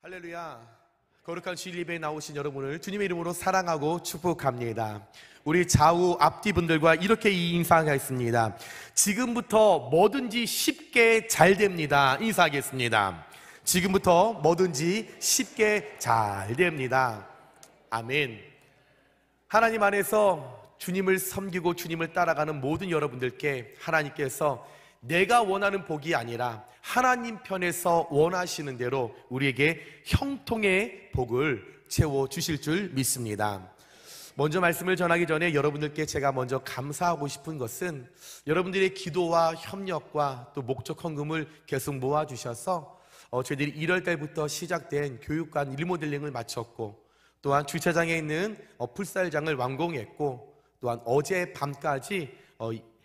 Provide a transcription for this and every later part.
할렐루야. 거룩한 주일 예배에 나오신 여러분을 주님의 이름으로 사랑하고 축복합니다. 우리 좌우 앞뒤 분들과 이렇게 인사하겠습니다. 지금부터 뭐든지 쉽게 잘 됩니다. 인사하겠습니다. 지금부터 뭐든지 쉽게 잘 됩니다. 아멘. 하나님 안에서 주님을 섬기고 주님을 따라가는 모든 여러분들께 하나님께서 내가 원하는 복이 아니라 하나님 편에서 원하시는 대로 우리에게 형통의 복을 채워주실 줄 믿습니다. 먼저 말씀을 전하기 전에 여러분들께 제가 먼저 감사하고 싶은 것은 여러분들의 기도와 협력과 또 목적 헌금을 계속 모아주셔서 저희들이 1월 달부터 시작된 교육관 리모델링을 마쳤고, 또한 주차장에 있는 풀살장을 완공했고, 또한 어제 밤까지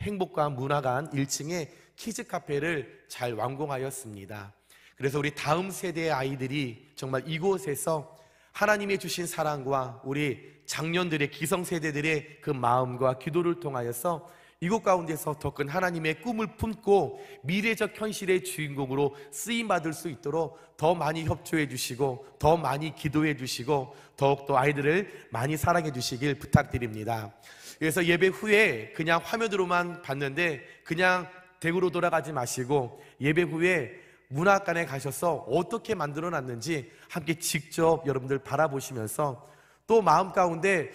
행복관 문화관 1층에 키즈 카페를 잘 완공하였습니다. 그래서 우리 다음 세대의 아이들이 정말 이곳에서 하나님의 주신 사랑과 우리 장년들의 기성세대들의 그 마음과 기도를 통하여서 이곳 가운데서 더 큰 하나님의 꿈을 품고 미래적 현실의 주인공으로 쓰임받을 수 있도록 더 많이 협조해 주시고 더 많이 기도해 주시고 더욱더 아이들을 많이 사랑해 주시길 부탁드립니다. 그래서 예배 후에 그냥 화면으로만 봤는데 그냥 댁으로 돌아가지 마시고 예배 후에 문화관에 가셔서 어떻게 만들어 놨는지 함께 직접 여러분들 바라보시면서 또 마음 가운데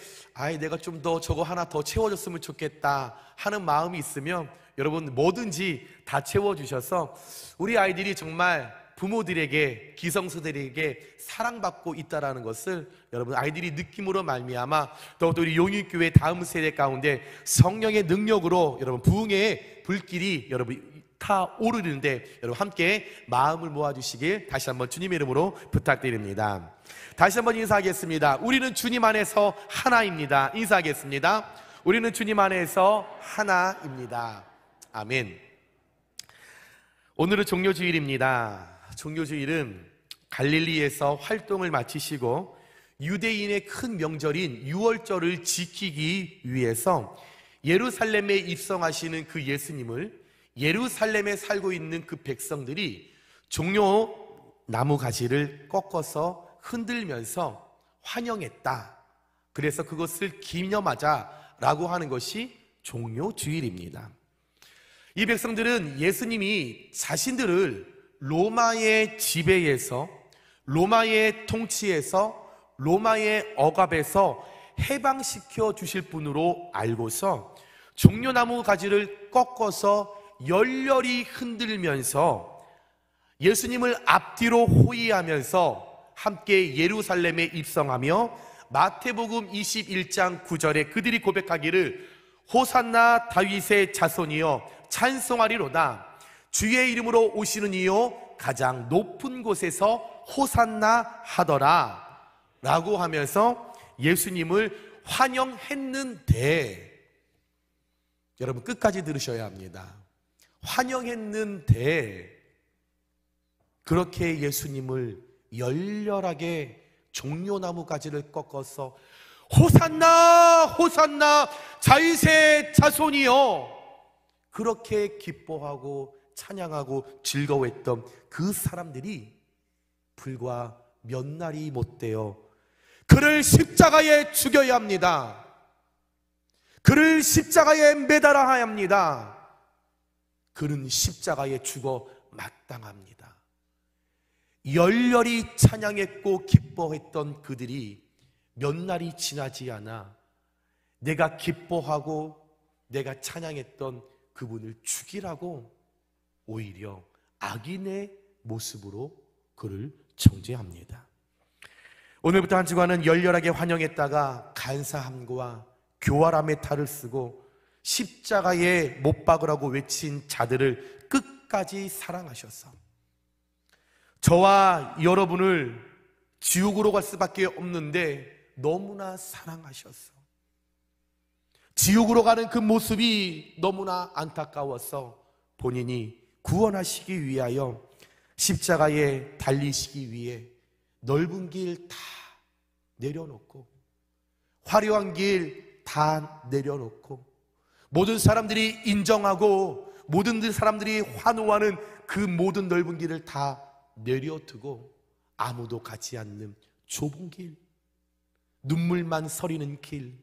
내가 좀 더 저거 하나 더 채워줬으면 좋겠다 하는 마음이 있으면 여러분 뭐든지 다 채워주셔서 우리 아이들이 정말 부모들에게 기성세대들에게 사랑받고 있다는 것을 여러분 아이들이 느낌으로 말미암아 더욱더 우리 용인교회 다음 세대 가운데 성령의 능력으로 여러분 부흥의 불길이 여러분 타오르는데 여러분 함께 마음을 모아주시길 다시 한번 주님의 이름으로 부탁드립니다. 다시 한번 인사하겠습니다. 우리는 주님 안에서 하나입니다. 인사하겠습니다. 우리는 주님 안에서 하나입니다. 아멘. 오늘은 종료주일입니다. 종료주일은 갈릴리에서 활동을 마치시고 유대인의 큰 명절인 유월절을 지키기 위해서 예루살렘에 입성하시는 그 예수님을 예루살렘에 살고 있는 그 백성들이 종려 나무 가지를 꺾어서 흔들면서 환영했다. 그래서 그것을 기념하자라고 하는 것이 종료주일입니다. 이 백성들은 예수님이 자신들을 로마의 지배에서, 로마의 통치에서, 로마의 억압에서 해방시켜 주실 분으로 알고서 종려나무 가지를 꺾어서 열렬히 흔들면서 예수님을 앞뒤로 호위하면서 함께 예루살렘에 입성하며 마태복음 21장 9절에 그들이 고백하기를 호산나 다윗의 자손이여 찬송하리로다. 주의 이름으로 오시는 이요 가장 높은 곳에서 호산나 하더라 라고 하면서 예수님을 환영했는데, 여러분 끝까지 들으셔야 합니다. 환영했는데 그렇게 예수님을 열렬하게 종려나무 가지를 꺾어서 호산나 호산나 다윗의 자손이여 그렇게 기뻐하고 찬양하고 즐거워했던 그 사람들이 불과 몇 날이 못되어 그를 십자가에 죽여야 합니다. 그를 십자가에 매달아야 합니다. 그는 십자가에 죽어 마땅합니다. 열렬히 찬양했고 기뻐했던 그들이 몇 날이 지나지 않아 내가 기뻐하고 내가 찬양했던 그분을 죽이라고 오히려 악인의 모습으로 그를 정죄합니다. 오늘부터 한 주간은 열렬하게 환영했다가 간사함과 교활함의 탈을 쓰고 십자가에 못 박으라고 외친 자들을 끝까지 사랑하셔서 저와 여러분을 지옥으로 갈 수밖에 없는데 너무나 사랑하셔서 지옥으로 가는 그 모습이 너무나 안타까워서 본인이 구원하시기 위하여 십자가에 달리시기 위해 넓은 길 다 내려놓고 화려한 길 다 내려놓고 모든 사람들이 인정하고 모든 사람들이 환호하는 그 모든 넓은 길을 다 내려두고 아무도 가지 않는 좁은 길, 눈물만 서리는 길,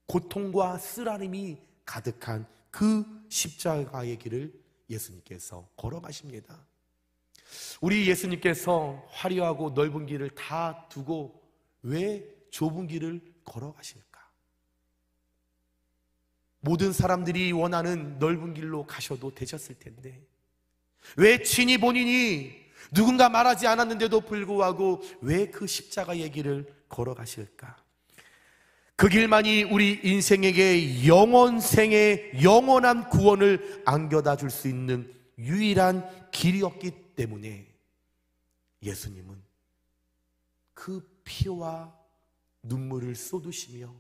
고통과 쓰라림이 가득한 그 십자가의 길을 예수님께서 걸어가십니다. 우리 예수님께서 화려하고 넓은 길을 다 두고 왜 좁은 길을 걸어가실까? 모든 사람들이 원하는 넓은 길로 가셔도 되셨을 텐데 왜 친히 본인이 누군가 말하지 않았는데도 불구하고 왜 그 십자가의 길을 걸어가실까? 그 길만이 우리 인생에게 영원생의 영원한 구원을 안겨다 줄 수 있는 유일한 길이었기 때문에 예수님은 그 피와 눈물을 쏟으시며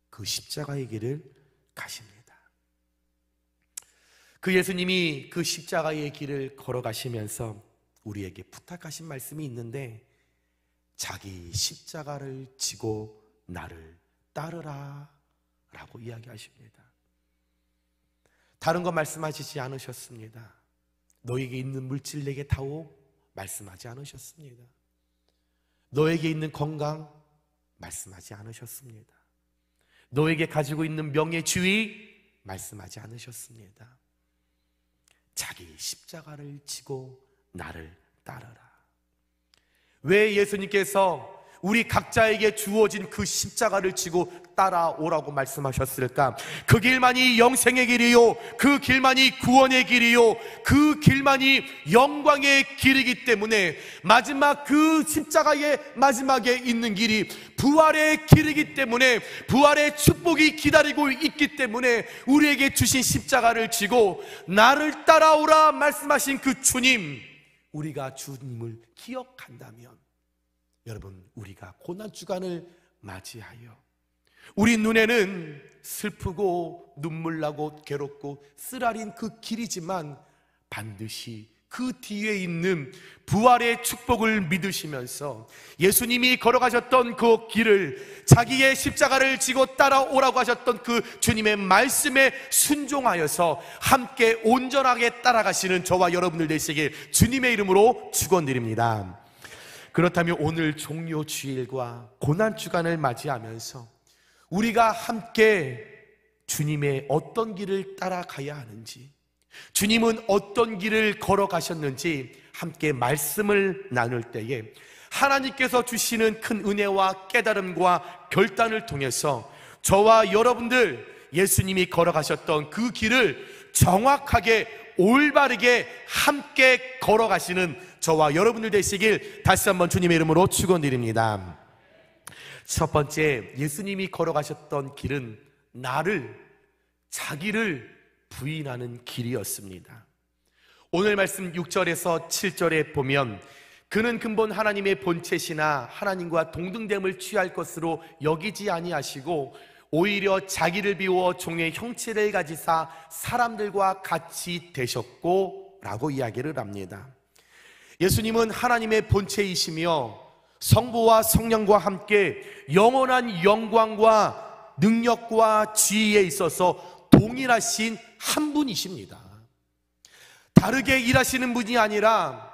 그 십자가의 길을 가십니다. 그 예수님이 그 십자가의 길을 걸어가시면서 우리에게 부탁하신 말씀이 있는데, 자기 십자가를 지고 나를 따르라 라고 이야기하십니다. 다른 거 말씀하시지 않으셨습니다. 너에게 있는 물질 내게 다오 말씀하지 않으셨습니다. 너에게 있는 건강 말씀하지 않으셨습니다. 너에게 가지고 있는 명예, 지위 말씀하지 않으셨습니다. 자기 십자가를 지고 나를 따르라. 왜 예수님께서 우리 각자에게 주어진 그 십자가를 지고 따라오라고 말씀하셨을까? 그 길만이 영생의 길이요, 그 길만이 구원의 길이요, 그 길만이 영광의 길이기 때문에 마지막 그 십자가의 마지막에 있는 길이 부활의 길이기 때문에, 부활의 축복이 기다리고 있기 때문에 우리에게 주신 십자가를 지고 나를 따라오라 말씀하신 그 주님, 우리가 주님을 기억한다면 여러분, 우리가 고난주간을 맞이하여 우리 눈에는 슬프고 눈물나고 괴롭고 쓰라린 그 길이지만 반드시 그 뒤에 있는 부활의 축복을 믿으시면서 예수님이 걸어가셨던 그 길을, 자기의 십자가를 지고 따라오라고 하셨던 그 주님의 말씀에 순종하여서 함께 온전하게 따라가시는 저와 여러분들 되시길 주님의 이름으로 축원드립니다. 그렇다면 오늘 종료 주일과 고난주간을 맞이하면서 우리가 함께 주님의 어떤 길을 따라가야 하는지, 주님은 어떤 길을 걸어가셨는지 함께 말씀을 나눌 때에 하나님께서 주시는 큰 은혜와 깨달음과 결단을 통해서 저와 여러분들 예수님이 걸어가셨던 그 길을 정확하게 올바르게 함께 걸어가시는 저와 여러분들 되시길 다시 한번 주님의 이름으로 축원드립니다. 첫 번째, 예수님이 걸어가셨던 길은 자기를 부인하는 길이었습니다. 오늘 말씀 6절에서 7절에 보면 그는 근본 하나님의 본체시나 하나님과 동등됨을 취할 것으로 여기지 아니하시고 오히려 자기를 비워 종의 형체를 가지사 사람들과 같이 되셨고 라고 이야기를 합니다. 예수님은 하나님의 본체이시며 성부와 성령과 함께 영원한 영광과 능력과 지위에 있어서 동일하신 한 분이십니다. 다르게 일하시는 분이 아니라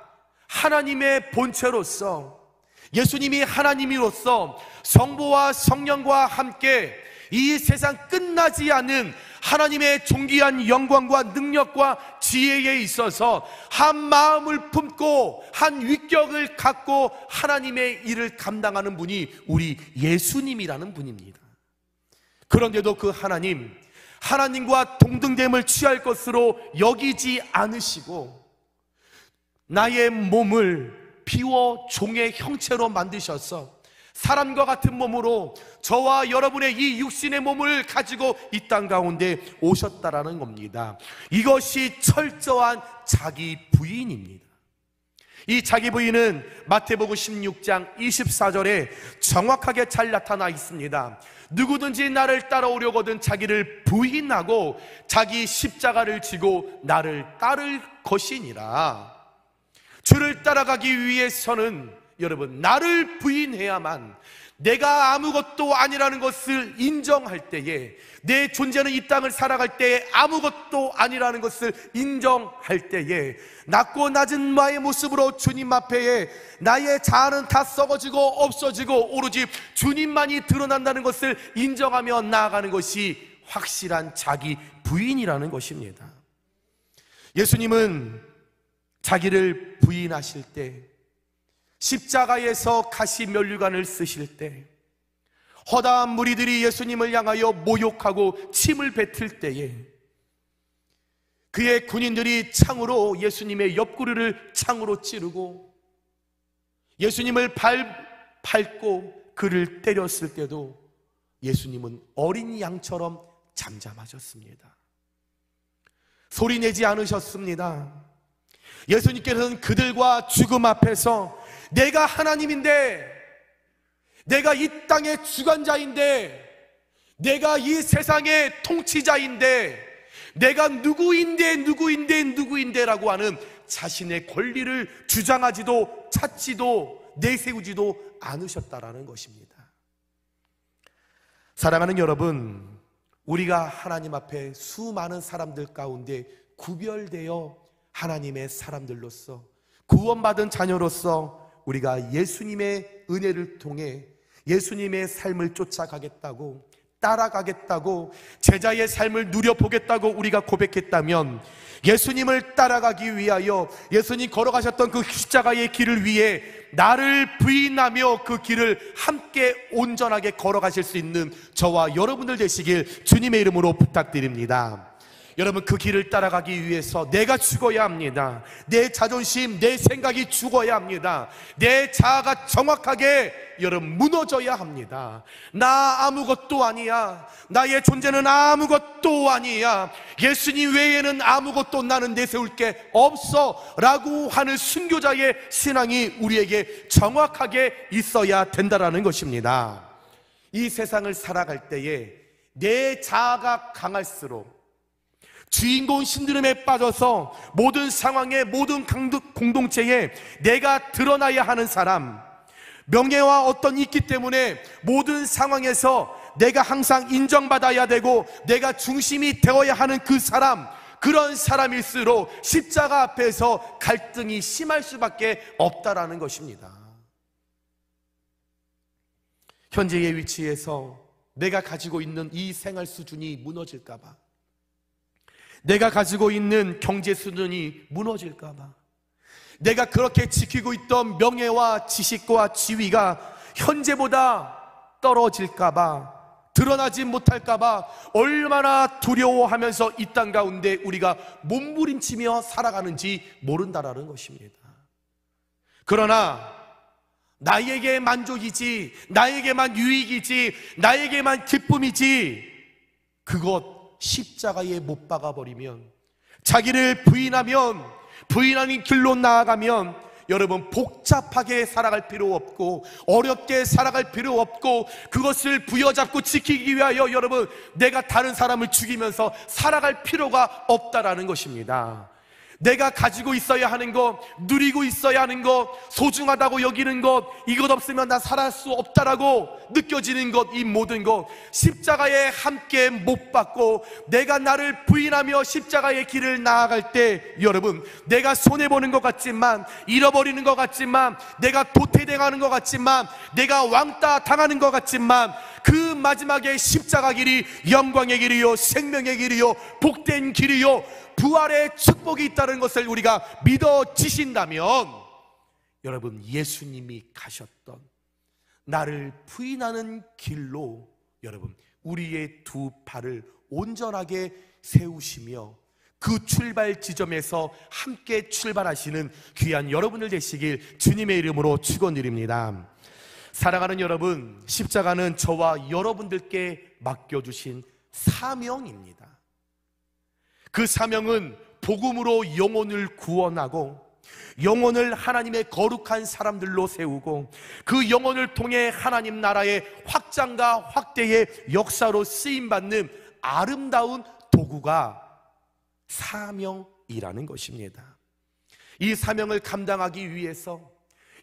하나님의 본체로서, 예수님이 하나님으로서 성부와 성령과 함께 이 세상 끝나지 않은 하나님의 존귀한 영광과 능력과 지혜에 있어서 한 마음을 품고 한 위격을 갖고 하나님의 일을 감당하는 분이 우리 예수님이라는 분입니다. 그런데도 그 하나님과 동등됨을 취할 것으로 여기지 않으시고 나의 몸을 비워 종의 형체로 만드셔서 사람과 같은 몸으로 저와 여러분의 이 육신의 몸을 가지고 이 땅 가운데 오셨다라는 겁니다. 이것이 철저한 자기 부인입니다. 이 자기 부인은 마태복음 16장 24절에 정확하게 잘 나타나 있습니다. 누구든지 나를 따라오려거든 자기를 부인하고 자기 십자가를 지고 나를 따를 것이니라. 주를 따라가기 위해서는 여러분, 나를 부인해야만, 내가 아무것도 아니라는 것을 인정할 때에, 내 존재는 이 땅을 살아갈 때에 아무것도 아니라는 것을 인정할 때에, 낮고 낮은 나의 모습으로 주님 앞에 나의 자아는 다 썩어지고 없어지고 오로지 주님만이 드러난다는 것을 인정하며 나아가는 것이 확실한 자기 부인이라는 것입니다. 예수님은 자기를 부인하실 때, 십자가에서 가시 면류관을 쓰실 때, 허다한 무리들이 예수님을 향하여 모욕하고 침을 뱉을 때에 그의 군인들이 창으로 예수님의 옆구리를 창으로 찌르고 예수님을 밟고 그를 때렸을 때도 예수님은 어린 양처럼 잠잠하셨습니다. 소리내지 않으셨습니다. 예수님께서는 그들과 죽음 앞에서 내가 하나님인데, 내가 이 땅의 주관자인데, 내가 이 세상의 통치자인데, 내가 누구인데라고 하는 자신의 권리를 주장하지도 찾지도 내세우지도 않으셨다라는 것입니다. 사랑하는 여러분, 우리가 하나님 앞에 수많은 사람들 가운데 구별되어 하나님의 사람들로서, 구원받은 자녀로서 우리가 예수님의 은혜를 통해 예수님의 삶을 쫓아가겠다고, 따라가겠다고, 제자의 삶을 누려보겠다고 우리가 고백했다면, 예수님을 따라가기 위하여 예수님 걸어가셨던 그 십자가의 길을 위해 나를 부인하며 그 길을 함께 온전하게 걸어가실 수 있는 저와 여러분들 되시길 주님의 이름으로 부탁드립니다. 여러분, 그 길을 따라가기 위해서 내가 죽어야 합니다. 내 자존심, 내 생각이 죽어야 합니다. 내 자아가 정확하게 여러분 무너져야 합니다. 나 아무것도 아니야, 나의 존재는 아무것도 아니야, 예수님 외에는 아무것도 나는 내세울 게 없어 라고 하는 순교자의 신앙이 우리에게 정확하게 있어야 된다라는 것입니다. 이 세상을 살아갈 때에 내 자아가 강할수록 주인공 신드롬에 빠져서 모든 상황에, 모든 공동체에 내가 드러나야 하는 사람, 명예와 어떤 있기 때문에 모든 상황에서 내가 항상 인정받아야 되고 내가 중심이 되어야 하는 그 사람, 그런 사람일수록 십자가 앞에서 갈등이 심할 수밖에 없다라는 것입니다. 현재의 위치에서 내가 가지고 있는 이 생활 수준이 무너질까봐, 내가 가지고 있는 경제 수준이 무너질까봐, 내가 그렇게 지키고 있던 명예와 지식과 지위가 현재보다 떨어질까봐, 드러나지 못할까봐 얼마나 두려워하면서 이 땅 가운데 우리가 몸부림치며 살아가는지 모른다라는 것입니다. 그러나 나에게 만족이지, 나에게만 유익이지, 나에게만 기쁨이지, 그것 십자가에 못 박아버리면, 자기를 부인하면, 부인하는 길로 나아가면 여러분 복잡하게 살아갈 필요 없고 어렵게 살아갈 필요 없고 그것을 부여잡고 지키기 위하여 여러분 내가 다른 사람을 죽이면서 살아갈 필요가 없다라는 것입니다. 내가 가지고 있어야 하는 것, 누리고 있어야 하는 것, 소중하다고 여기는 것, 이것 없으면 나 살아갈 수 없다라고 느껴지는 것, 이 모든 것 십자가에 함께 못 박고 내가 나를 부인하며 십자가의 길을 나아갈 때 여러분 내가 손해보는 것 같지만, 잃어버리는 것 같지만, 내가 도태당하는 것 같지만, 내가 왕따 당하는 것 같지만, 그 마지막에 십자가 길이 영광의 길이요, 생명의 길이요, 복된 길이요, 부활의 축복이 있다는 것을 우리가 믿어지신다면 여러분 예수님이 가셨던 나를 부인하는 길로 여러분 우리의 두 발을 온전하게 세우시며 그 출발 지점에서 함께 출발하시는 귀한 여러분들 되시길 주님의 이름으로 축원드립니다. 사랑하는 여러분, 십자가는 저와 여러분들께 맡겨주신 사명입니다. 그 사명은 복음으로 영혼을 구원하고 영혼을 하나님의 거룩한 사람들로 세우고 그 영혼을 통해 하나님 나라의 확장과 확대의 역사로 쓰임받는 아름다운 도구가 사명이라는 것입니다. 이 사명을 감당하기 위해서,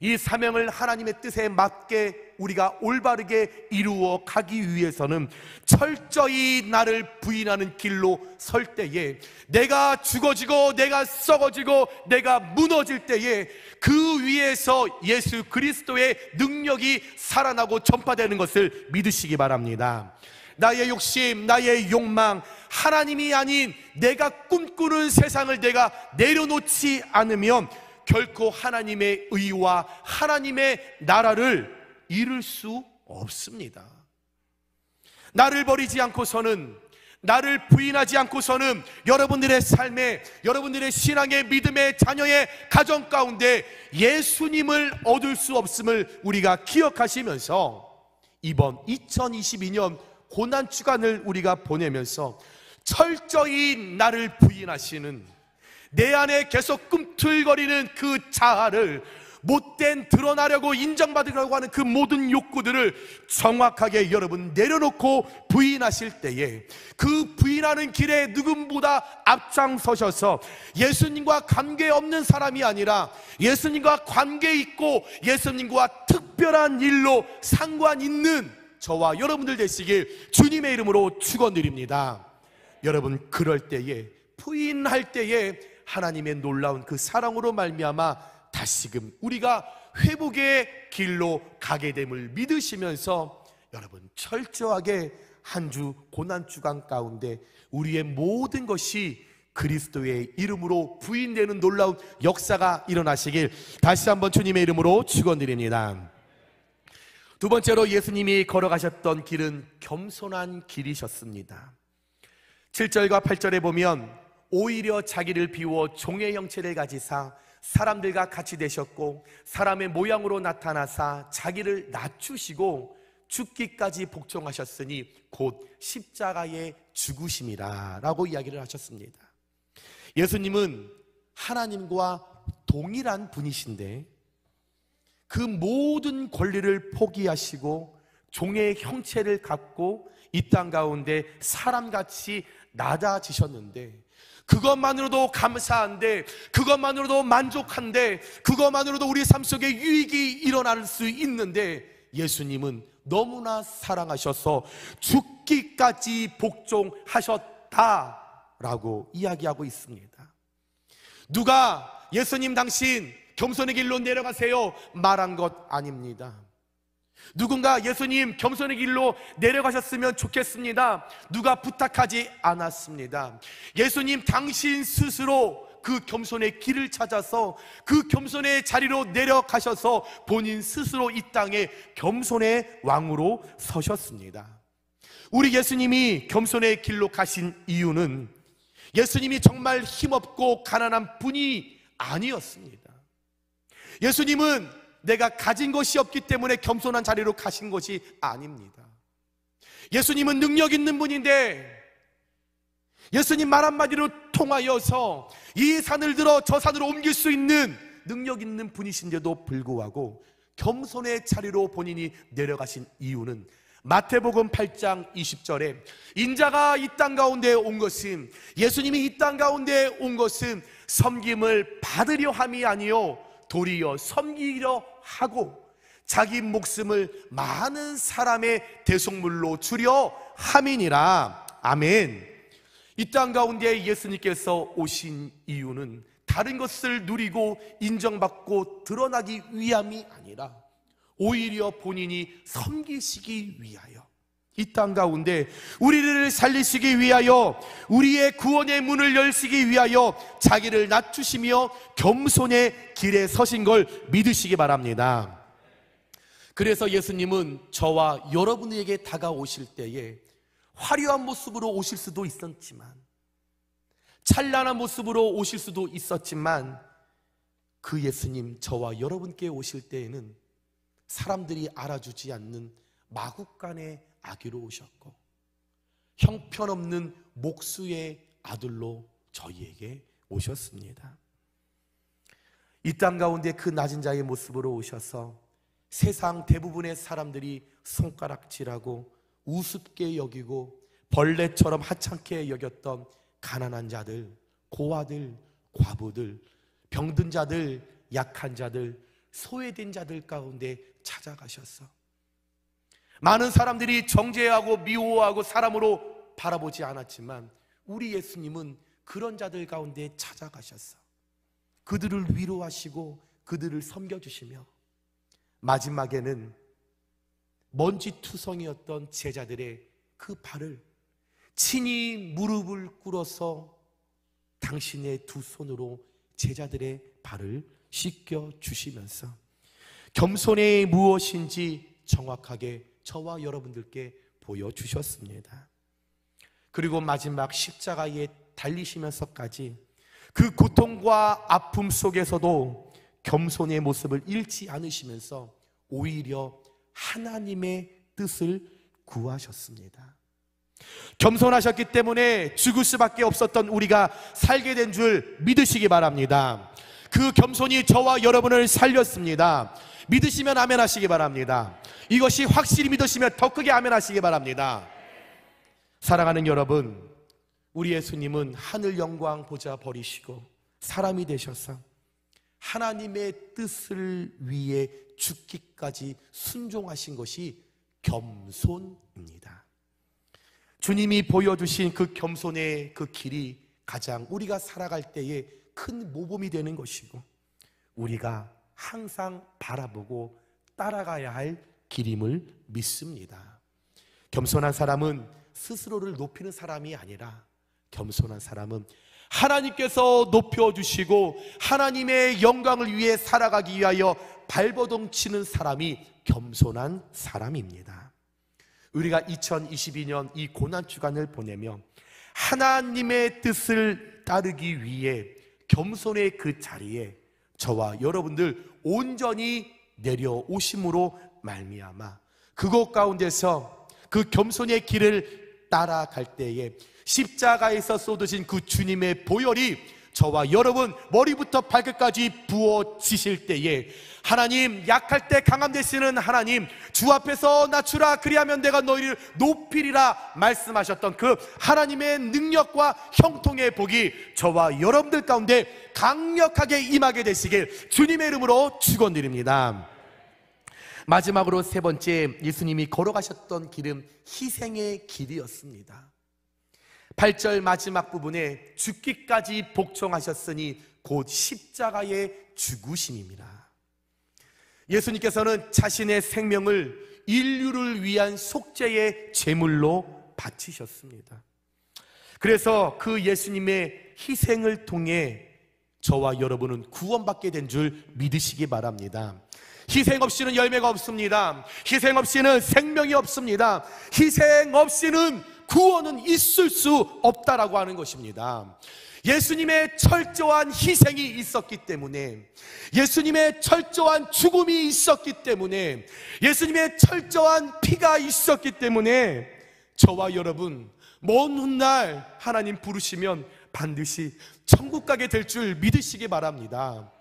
이 사명을 하나님의 뜻에 맞게 우리가 올바르게 이루어 가기 위해서는 철저히 나를 부인하는 길로 설 때에, 내가 죽어지고 내가 썩어지고 내가 무너질 때에 그 위에서 예수 그리스도의 능력이 살아나고 전파되는 것을 믿으시기 바랍니다. 나의 욕심, 나의 욕망, 하나님이 아닌 내가 꿈꾸는 세상을 내가 내려놓지 않으면 결코 하나님의 의와 하나님의 나라를 이룰 수 없습니다. 나를 버리지 않고서는, 나를 부인하지 않고서는 여러분들의 삶에, 여러분들의 신앙의 믿음의 자녀의 가정 가운데 예수님을 얻을 수 없음을 우리가 기억하시면서 이번 2022년 고난주간을 우리가 보내면서 철저히 나를 부인하시는, 내 안에 계속 꿈틀거리는 그 자아를, 못된 드러나려고 인정받으려고 하는 그 모든 욕구들을 정확하게 여러분 내려놓고 부인하실 때에, 그 부인하는 길에 누구보다 앞장서셔서 예수님과 관계없는 사람이 아니라 예수님과 관계 있고 예수님과 특별한 일로 상관 있는 저와 여러분들 되시길 주님의 이름으로 축원드립니다. 여러분, 그럴 때에, 부인할 때에 하나님의 놀라운 그 사랑으로 말미암아 다시금 우리가 회복의 길로 가게 됨을 믿으시면서 여러분, 철저하게 한 주 고난주간 가운데 우리의 모든 것이 그리스도의 이름으로 부인되는 놀라운 역사가 일어나시길 다시 한번 주님의 이름으로 축원드립니다. 두 번째로 예수님이 걸어가셨던 길은 겸손한 길이셨습니다. 7절과 8절에 보면 오히려 자기를 비워 종의 형체를 가지사 사람들과 같이 되셨고 사람의 모양으로 나타나사 자기를 낮추시고 죽기까지 복종하셨으니 곧 십자가에 죽으심이라 라고 이야기를 하셨습니다. 예수님은 하나님과 동일한 분이신데 그 모든 권리를 포기하시고 종의 형체를 갖고 이 땅 가운데 사람같이 낮아지셨는데, 그것만으로도 감사한데, 그것만으로도 만족한데, 그것만으로도 우리 삶 속에 유익이 일어날 수 있는데, 예수님은 너무나 사랑하셔서 죽기까지 복종하셨다라고 이야기하고 있습니다. 누가 예수님 당신 겸손의 길로 내려가세요 말한 것 아닙니다. 누군가 예수님 겸손의 길로 내려가셨으면 좋겠습니다, 누가 부탁하지 않았습니다. 예수님 당신 스스로 그 겸손의 길을 찾아서 그 겸손의 자리로 내려가셔서 본인 스스로 이 땅에 겸손의 왕으로 서셨습니다. 우리 예수님이 겸손의 길로 가신 이유는 예수님이 정말 힘없고 가난한 분이 아니었습니다. 예수님은 내가 가진 것이 없기 때문에 겸손한 자리로 가신 것이 아닙니다. 예수님은 능력 있는 분인데 예수님 말 한마디로 통하여서 이 산을 들어 저 산으로 옮길 수 있는 능력 있는 분이신데도 불구하고 겸손의 자리로 본인이 내려가신 이유는 마태복음 8장 20절에 인자가 이 땅 가운데 온 것은, 예수님이 이 땅 가운데 온 것은 섬김을 받으려 함이 아니요 도리어 섬기려 하고 자기 목숨을 많은 사람의 대속물로 주려 함이니라. 아멘. 이 땅 가운데 예수님께서 오신 이유는 다른 것을 누리고 인정받고 드러나기 위함이 아니라 오히려 본인이 섬기시기 위하여, 이 땅 가운데 우리를 살리시기 위하여, 우리의 구원의 문을 열시기 위하여 자기를 낮추시며 겸손의 길에 서신 걸 믿으시기 바랍니다. 그래서 예수님은 저와 여러분에게 다가오실 때에 화려한 모습으로 오실 수도 있었지만, 찬란한 모습으로 오실 수도 있었지만, 그 예수님 저와 여러분께 오실 때에는 사람들이 알아주지 않는 마국간의 아기로 오셨고 형편없는 목수의 아들로 저희에게 오셨습니다. 이 땅 가운데 그 낮은 자의 모습으로 오셔서 세상 대부분의 사람들이 손가락질하고 우습게 여기고 벌레처럼 하찮게 여겼던 가난한 자들, 고아들, 과부들, 병든 자들, 약한 자들, 소외된 자들 가운데 찾아가셨어. 많은 사람들이 정죄하고 미워하고 사람으로 바라보지 않았지만 우리 예수님은 그런 자들 가운데 찾아가셨어. 그들을 위로하시고 그들을 섬겨주시며 마지막에는 먼지투성이었던 제자들의 그 발을 친히 무릎을 꿇어서 당신의 두 손으로 제자들의 발을 씻겨주시면서 겸손이 무엇인지 정확하게 저와 여러분들께 보여주셨습니다. 그리고 마지막 십자가에 달리시면서까지 그 고통과 아픔 속에서도 겸손의 모습을 잃지 않으시면서 오히려 하나님의 뜻을 구하셨습니다. 겸손하셨기 때문에 죽을 수밖에 없었던 우리가 살게 된 줄 믿으시기 바랍니다. 그 겸손이 저와 여러분을 살렸습니다. 믿으시면 아멘 하시기 바랍니다. 이것이 확실히 믿으시면 더 크게 아멘 하시기 바랍니다. 사랑하는 여러분, 우리 예수님은 하늘 영광 보좌 버리시고 사람이 되셔서 하나님의 뜻을 위해 죽기까지 순종하신 것이 겸손입니다. 주님이 보여주신 그 겸손의 그 길이 가장 우리가 살아갈 때에 큰 모범이 되는 것이고 우리가 항상 바라보고 따라가야 할 길임을 믿습니다. 겸손한 사람은 스스로를 높이는 사람이 아니라 겸손한 사람은 하나님께서 높여주시고 하나님의 영광을 위해 살아가기 위하여 발버둥 치는 사람이 겸손한 사람입니다. 우리가 2022년 이 고난주간을 보내며 하나님의 뜻을 따르기 위해 겸손의 그 자리에 저와 여러분들 온전히 내려오심으로 말미암아 그곳 가운데서 그 겸손의 길을 따라갈 때에 십자가에서 쏟으신 그 주님의 보혈이 저와 여러분 머리부터 발끝까지 부어지실 때에 하나님, 약할 때 강함 되시는 하나님, 주 앞에서 낮추라 그리하면 내가 너희를 높이리라 말씀하셨던 그 하나님의 능력과 형통의 복이 저와 여러분들 가운데 강력하게 임하게 되시길 주님의 이름으로 축원드립니다. 마지막으로 세 번째, 예수님이 걸어가셨던 길은 희생의 길이었습니다. 8절 마지막 부분에 죽기까지 복종하셨으니 곧 십자가의 죽으심입니다. 예수님께서는 자신의 생명을 인류를 위한 속죄의 제물로 바치셨습니다. 그래서 그 예수님의 희생을 통해 저와 여러분은 구원받게 된 줄 믿으시기 바랍니다. 희생 없이는 열매가 없습니다. 희생 없이는 생명이 없습니다. 희생 없이는 구원은 있을 수 없다라고 하는 것입니다. 예수님의 철저한 희생이 있었기 때문에, 예수님의 철저한 죽음이 있었기 때문에, 예수님의 철저한 피가 있었기 때문에 저와 여러분 먼 훗날 하나님 부르시면 반드시 천국 가게 될 줄 믿으시기 바랍니다.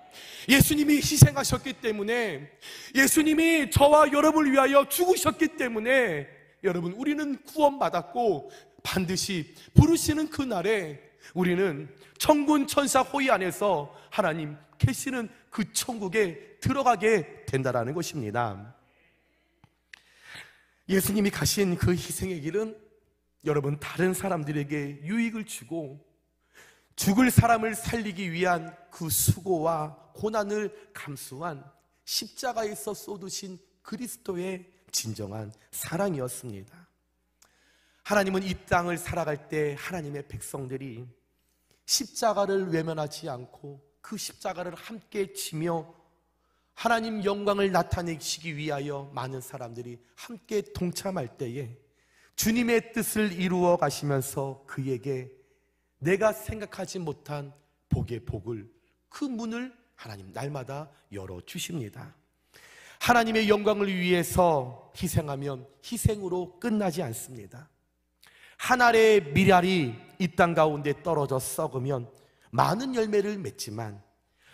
예수님이 희생하셨기 때문에, 예수님이 저와 여러분을 위하여 죽으셨기 때문에 여러분, 우리는 구원받았고 반드시 부르시는 그날에 우리는 천군 천사 호위 안에서 하나님 계시는 그 천국에 들어가게 된다라는 것입니다. 예수님이 가신 그 희생의 길은 여러분, 다른 사람들에게 유익을 주고 죽을 사람을 살리기 위한 그 수고와 고난을 감수한 십자가에서 쏟으신 그리스도의 진정한 사랑이었습니다. 하나님은 이 땅을 살아갈 때 하나님의 백성들이 십자가를 외면하지 않고 그 십자가를 함께 지며 하나님 영광을 나타내시기 위하여 많은 사람들이 함께 동참할 때에 주님의 뜻을 이루어 가시면서 그에게 내가 생각하지 못한 복의 복을, 그 문을 하나님 날마다 열어주십니다. 하나님의 영광을 위해서 희생하면 희생으로 끝나지 않습니다. 한 알의 밀알이 이 땅 가운데 떨어져 썩으면 많은 열매를 맺지만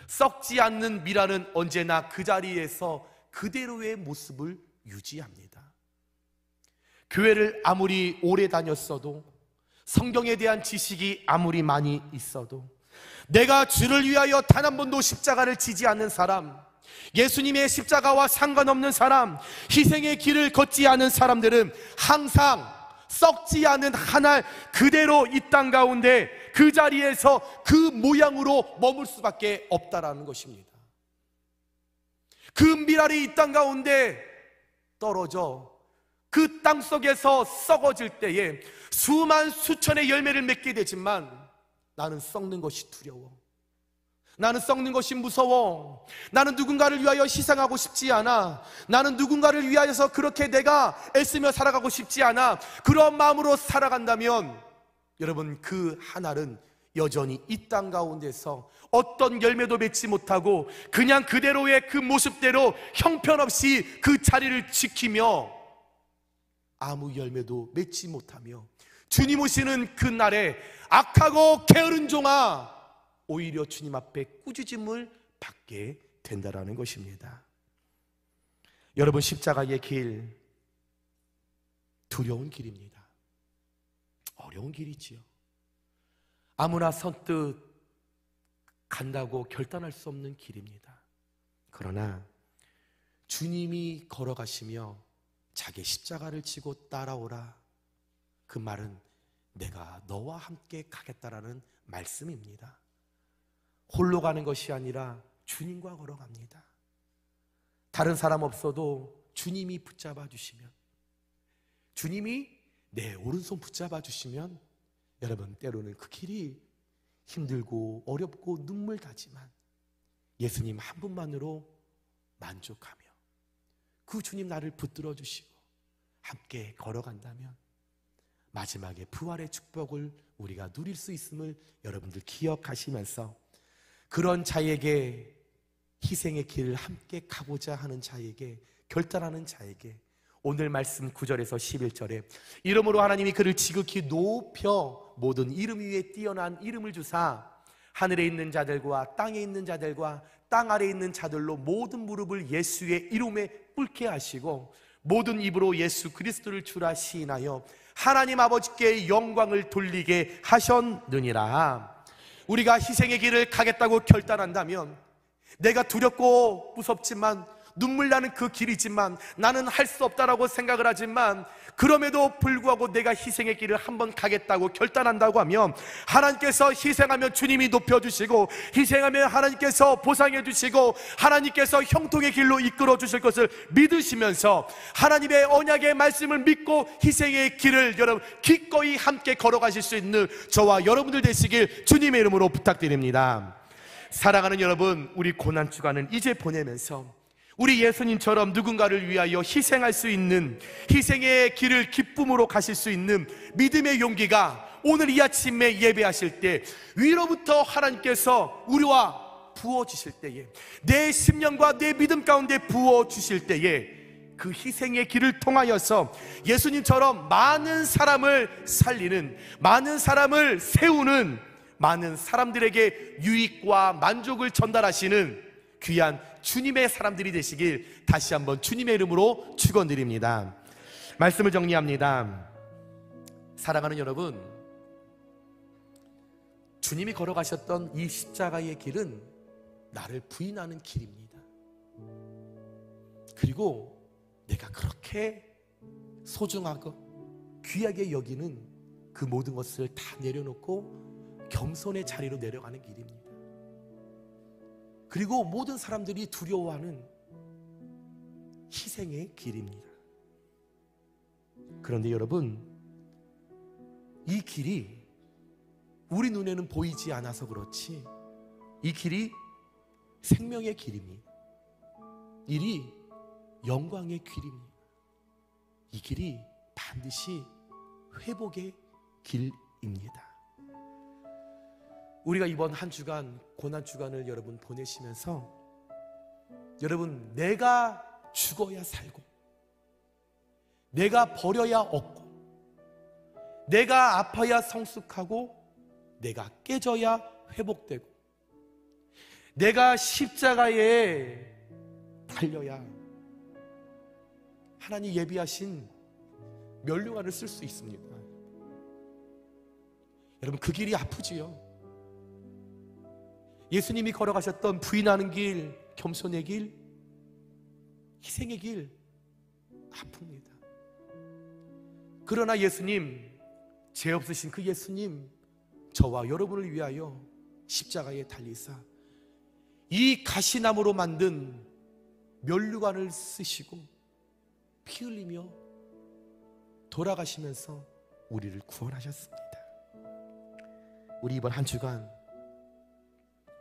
썩지 않는 밀알은 언제나 그 자리에서 그대로의 모습을 유지합니다. 교회를 아무리 오래 다녔어도, 성경에 대한 지식이 아무리 많이 있어도, 내가 주를 위하여 단 한 번도 십자가를 지지 않는 사람, 예수님의 십자가와 상관없는 사람, 희생의 길을 걷지 않은 사람들은 항상 썩지 않은 한 알 그대로 이 땅 가운데 그 자리에서 그 모양으로 머물 수밖에 없다라는 것입니다. 그 은밀알이 이 땅 가운데 떨어져 그 땅 속에서 썩어질 때에 수만 수천의 열매를 맺게 되지만 나는 썩는 것이 두려워. 나는 썩는 것이 무서워. 나는 누군가를 위하여 희생하고 싶지 않아. 나는 누군가를 위하여서 그렇게 내가 애쓰며 살아가고 싶지 않아. 그런 마음으로 살아간다면 여러분, 그 한 알은 여전히 이 땅 가운데서 어떤 열매도 맺지 못하고 그냥 그대로의 그 모습대로 형편없이 그 자리를 지키며 아무 열매도 맺지 못하며 주님 오시는 그 날에 악하고 게으른 종아, 오히려 주님 앞에 꾸짖음을 받게 된다라는 것입니다. 여러분, 십자가의 길 두려운 길입니다. 어려운 길이지요. 아무나 선뜻 간다고 결단할 수 없는 길입니다. 그러나 주님이 걸어가시며 자기 십자가를 지고 따라오라, 그 말은 내가 너와 함께 가겠다라는 말씀입니다. 홀로 가는 것이 아니라 주님과 걸어갑니다. 다른 사람 없어도 주님이 붙잡아 주시면, 주님이 내 오른손 붙잡아 주시면 여러분, 때로는 그 길이 힘들고 어렵고 눈물 나지만 예수님 한 분만으로 만족하며 그 주님 나를 붙들어 주시고 함께 걸어간다면 마지막에 부활의 축복을 우리가 누릴 수 있음을 여러분들 기억하시면서, 그런 자에게, 희생의 길을 함께 가고자 하는 자에게, 결단하는 자에게 오늘 말씀 9절에서 11절에 이름으로 하나님이 그를 지극히 높여 모든 이름 위에 뛰어난 이름을 주사 하늘에 있는 자들과 땅에 있는 자들과 땅 아래에 있는 자들로 모든 무릎을 예수의 이름에 꿇게 하시고 모든 입으로 예수 그리스도를 주라 시인하여 하나님 아버지께 영광을 돌리게 하셨느니라. 우리가 희생의 길을 가겠다고 결단한다면, 내가 두렵고 무섭지만 눈물 나는 그 길이지만 나는 할 수 없다라고 생각을 하지만, 그럼에도 불구하고 내가 희생의 길을 한번 가겠다고 결단한다고 하면 하나님께서 희생하면 주님이 높여주시고, 희생하면 하나님께서 보상해 주시고, 하나님께서 형통의 길로 이끌어 주실 것을 믿으시면서 하나님의 언약의 말씀을 믿고 희생의 길을 여러분 기꺼이 함께 걸어가실 수 있는 저와 여러분들 되시길 주님의 이름으로 부탁드립니다. 사랑하는 여러분, 우리 고난주간은 이제 보내면서 우리 예수님처럼 누군가를 위하여 희생할 수 있는, 희생의 길을 기쁨으로 가실 수 있는 믿음의 용기가 오늘 이 아침에 예배하실 때 위로부터 하나님께서 우리와 부어주실 때에, 내 심령과 내 믿음 가운데 부어주실 때에 그 희생의 길을 통하여서 예수님처럼 많은 사람을 살리는, 많은 사람을 세우는, 많은 사람들에게 유익과 만족을 전달하시는 귀한 주님의 사람들이 되시길 다시 한번 주님의 이름으로 축원드립니다. 말씀을 정리합니다. 사랑하는 여러분, 주님이 걸어가셨던 이 십자가의 길은 나를 부인하는 길입니다. 그리고 내가 그렇게 소중하고 귀하게 여기는 그 모든 것을 다 내려놓고 겸손의 자리로 내려가는 길입니다. 그리고 모든 사람들이 두려워하는 희생의 길입니다. 그런데 여러분, 이 길이 우리 눈에는 보이지 않아서 그렇지 이 길이 생명의 길입니다. 이 영광의 길입니다. 이 길이 반드시 회복의 길입니다. 우리가 이번 한 주간, 고난주간을 여러분 보내시면서 여러분, 내가 죽어야 살고, 내가 버려야 얻고, 내가 아파야 성숙하고, 내가 깨져야 회복되고, 내가 십자가에 달려야 하나님 예비하신 면류관을 쓸 수 있습니다. 여러분, 그 길이 아프지요. 예수님이 걸어가셨던 부인하는 길, 겸손의 길, 희생의 길 아픕니다. 그러나 예수님, 죄 없으신 그 예수님, 저와 여러분을 위하여 십자가에 달리사 이 가시나무로 만든 면류관을 쓰시고 피 흘리며 돌아가시면서 우리를 구원하셨습니다. 우리 이번 한 주간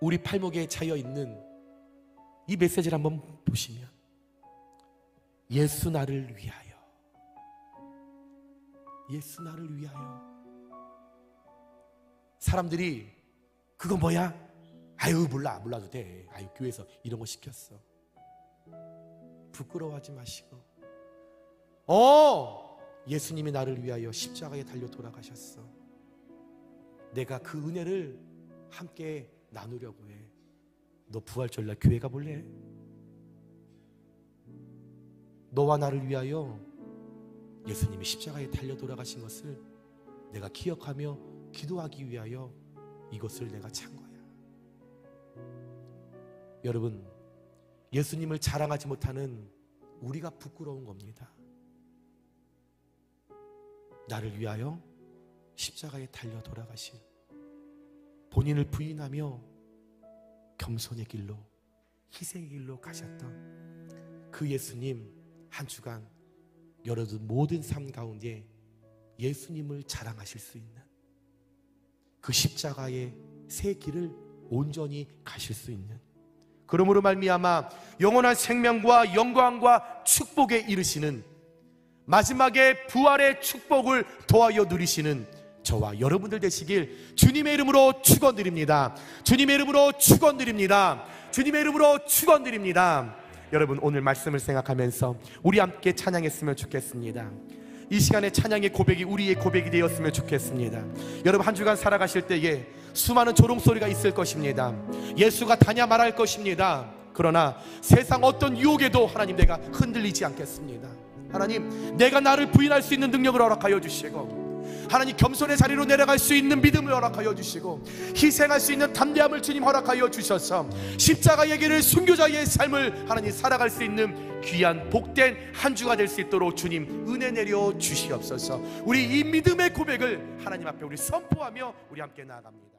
우리 팔목에 차여 있는 이 메시지를 한번 보시면, 예수 나를 위하여, 예수 나를 위하여. 사람들이 그거 뭐야? 아유 몰라도 돼. 아유 교회에서 이런 거 시켰어. 부끄러워하지 마시고, 예수님이 나를 위하여 십자가에 달려 돌아가셨어. 내가 그 은혜를 함께 나누려고 해. 너 부활절날 교회 가볼래? 너와 나를 위하여 예수님이 십자가에 달려 돌아가신 것을 내가 기억하며 기도하기 위하여 이것을 내가 찬 거야. 여러분, 예수님을 자랑하지 못하는 우리가 부끄러운 겁니다. 나를 위하여 십자가에 달려 돌아가신, 본인을 부인하며 겸손의 길로, 희생의 길로 가셨던 그 예수님, 한 주간 여러분 모든 삶 가운데 예수님을 자랑하실 수 있는 그 십자가의 새 길을 온전히 가실 수 있는, 그러므로 말미암아 영원한 생명과 영광과 축복에 이르시는, 마지막에 부활의 축복을 더하여 누리시는 저와 여러분들 되시길 주님의 이름으로 축원드립니다. 주님의 이름으로 축원드립니다. 주님의 이름으로 축원드립니다. 여러분, 오늘 말씀을 생각하면서 우리 함께 찬양했으면 좋겠습니다. 이 시간에 찬양의 고백이 우리의 고백이 되었으면 좋겠습니다. 여러분, 한 주간 살아가실 때에 수많은 조롱소리가 있을 것입니다. 예수가 다냐 말할 것입니다. 그러나 세상 어떤 유혹에도 하나님, 내가 흔들리지 않겠습니다. 하나님, 내가 나를 부인할 수 있는 능력을 허락하여 주시고, 하나님 겸손의 자리로 내려갈 수 있는 믿음을 허락하여 주시고, 희생할 수 있는 담대함을 주님 허락하여 주셔서 십자가의 길을, 순교자의 삶을 하나님 살아갈 수 있는 귀한 복된 한 주가 될 수 있도록 주님 은혜 내려 주시옵소서. 우리 이 믿음의 고백을 하나님 앞에 우리 선포하며 우리 함께 나아갑니다.